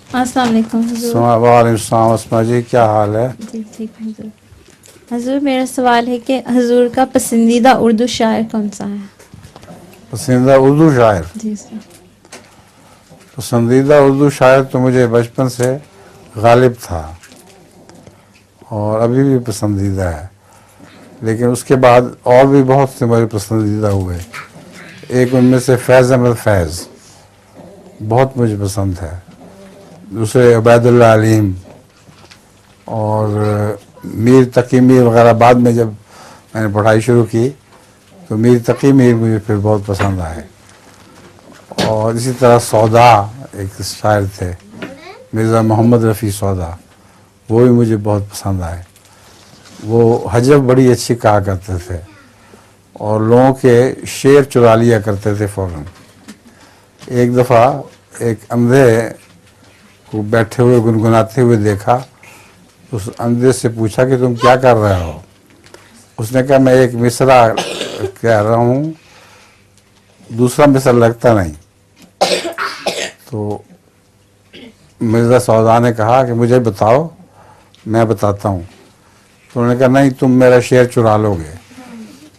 अस्सलाम वालेकुम हुजूर। वालेकुम सलाम। अस्मा जी, क्या हाल है? जी ठीक है हुजूर। हुजूर मेरा सवाल है कि हुजूर का पसंदीदा उर्दू शायर कौन सा है? पसंदीदा उर्दू शायर? जी सर। पसंदीदा उर्दू शायर तो मुझे बचपन से गालिब था और अभी भी पसंदीदा है, लेकिन उसके बाद और भी बहुत से मेरे पसंदीदा हुए। एक उनमें से फैज़ अहमद फैज़ बहुत मुझे पसंद है, दूसरे उबैदुल्लाह अलीम और मीर तकी मीर वगैरह। बाद में जब मैंने पढ़ाई शुरू की तो मीर तकी मीर मुझे फिर बहुत पसंद आए। और इसी तरह सौदा एक शायर थे, मिर्ज़ा मोहम्मद रफ़ी सौदा, वो भी मुझे बहुत पसंद आए। वो हजब बड़ी अच्छी कहा करते थे और लोगों के शेर चुरा लिया करते थे फ़ौरन। एक दफ़ा एक अंधे को बैठे हुए गुनगुनाते हुए देखा, उस अंधे से पूछा कि तुम क्या कर रहे हो? उसने कहा मैं एक मिसरा कह रहा हूँ, दूसरा मिसरा लगता नहीं। तो मिर्ज़ा सौदा ने कहा कि मुझे बताओ, मैं बताता हूँ। तो उन्होंने कहा नहीं, तुम मेरा शेर चुरा लोगे।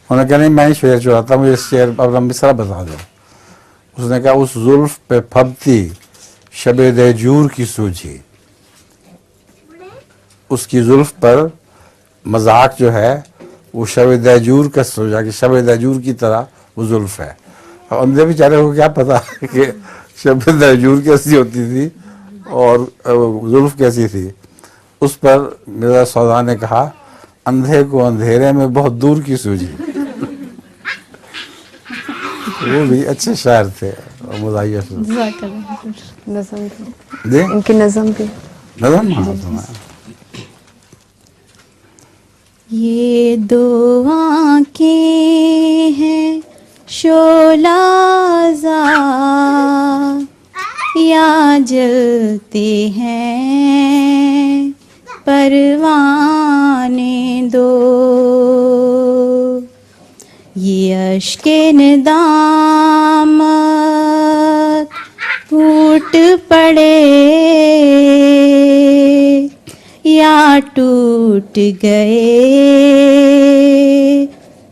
उन्होंने कहा नहीं, मैं ही शेर चुराता, मुझे शेर अपना मिसरा बता दो। उसने कहा उस जुल्फ पे फबती शबे देजूर की सूझी। उसकी जुल्फ पर मजाक जो है वो शब दैजूर का सोचा कि शब दैजूर की तरह वो जुल्फ है। अब अंधे बेचारे को क्या पता कि शब दैजूर कैसी होती थी और जुल्फ कैसी थी। उस पर मेरा सौदा ने कहा अंधे को अंधेरे में बहुत दूर की सूझी। वो भी अच्छे शायर थे। मुजाहिर जज़ाकल्लाह हुजूर। नज़म भी, जी इनकी नज़म भी। नजम। हाँ सुना। ये दो आँखें हैं शोलाज़ा, या जलते हैं परवाने दो। ये अश्के नदामत फूट पड़े या टूट गए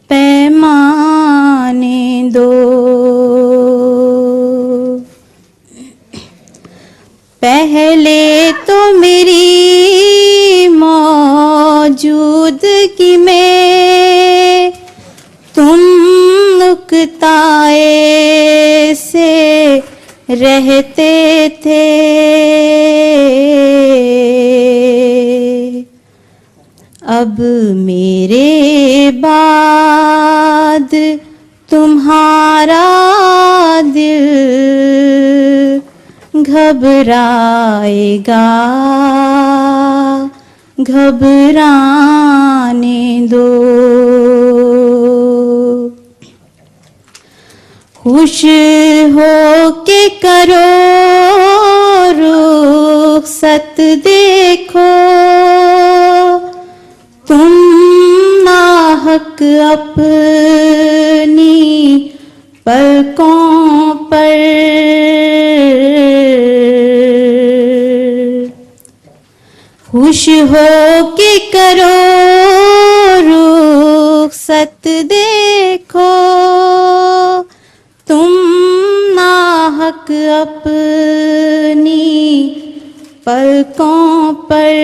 पैमाने दो। पहले तो मेरी मौजूदगी में तुम नुक्ताए से रहते थे, अब मेरे बाद तुम्हारा दिल घबराएगा, घबराने दो। खुश हो के करो रुखसत देखो, तुम नाहक अपनी पलकों पर। खुश हो के करो रुखसत देखो, तुम नाहक अपनी पलकों पर।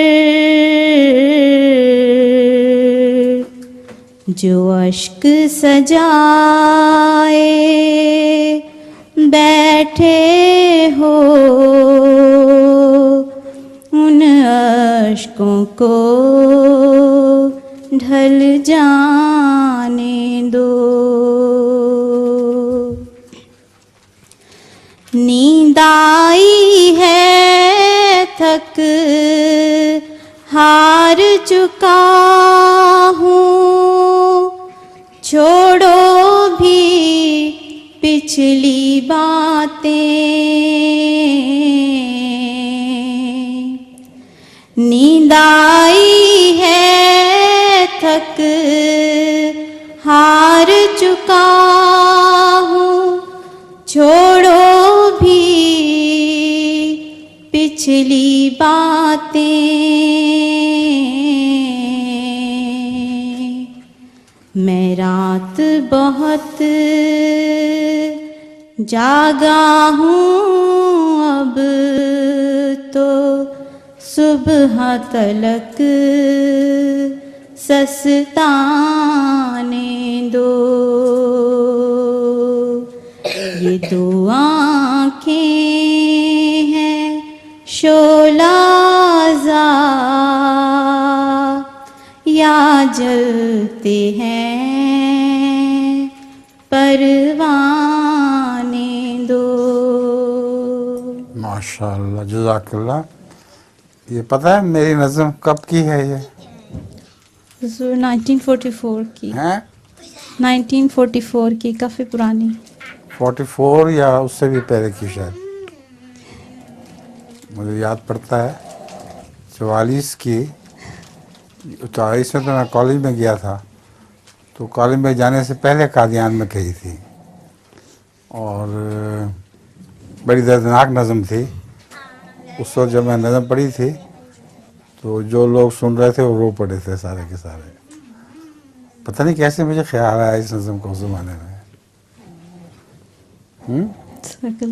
जो अश्क सजाए बैठे हो, उन अश्कों को ढल जाने दो। नींद आई है थक हार चुका हूँ, छोड़ो भी पिछली बातें। नींद आई है थक हार चुका हूँ, छोड़ो भी पिछली बातें। मैं रात बहुत जागा हूँ, अब तो सुबह तलक सस्ताने दो। ये दो आँखें हैं शोलाज़ा, या जलते हैं परवाने दो। माशाअल्लाह, जज़ाकल्लाह। ये पता है मेरी नज़म कब की है ये? हुजूर 1944 की। हैं? 1944 की, काफ़ी पुरानी। 44 या उससे भी पहले की शायद, मुझे याद पड़ता है। 44 की, 44 में तो मैं कॉलेज में गया था, तो कॉलेज में जाने से पहले कादियान में कही थी, और बड़ी दर्दनाक नज़म थी। उस वक्त जब मैं नज़म पढ़ी थी तो जो लोग सुन रहे थे वो रो पड़े थे सारे के सारे। पता नहीं कैसे मुझे ख्याल आया इस नज़म को उस ज़माने में। सगल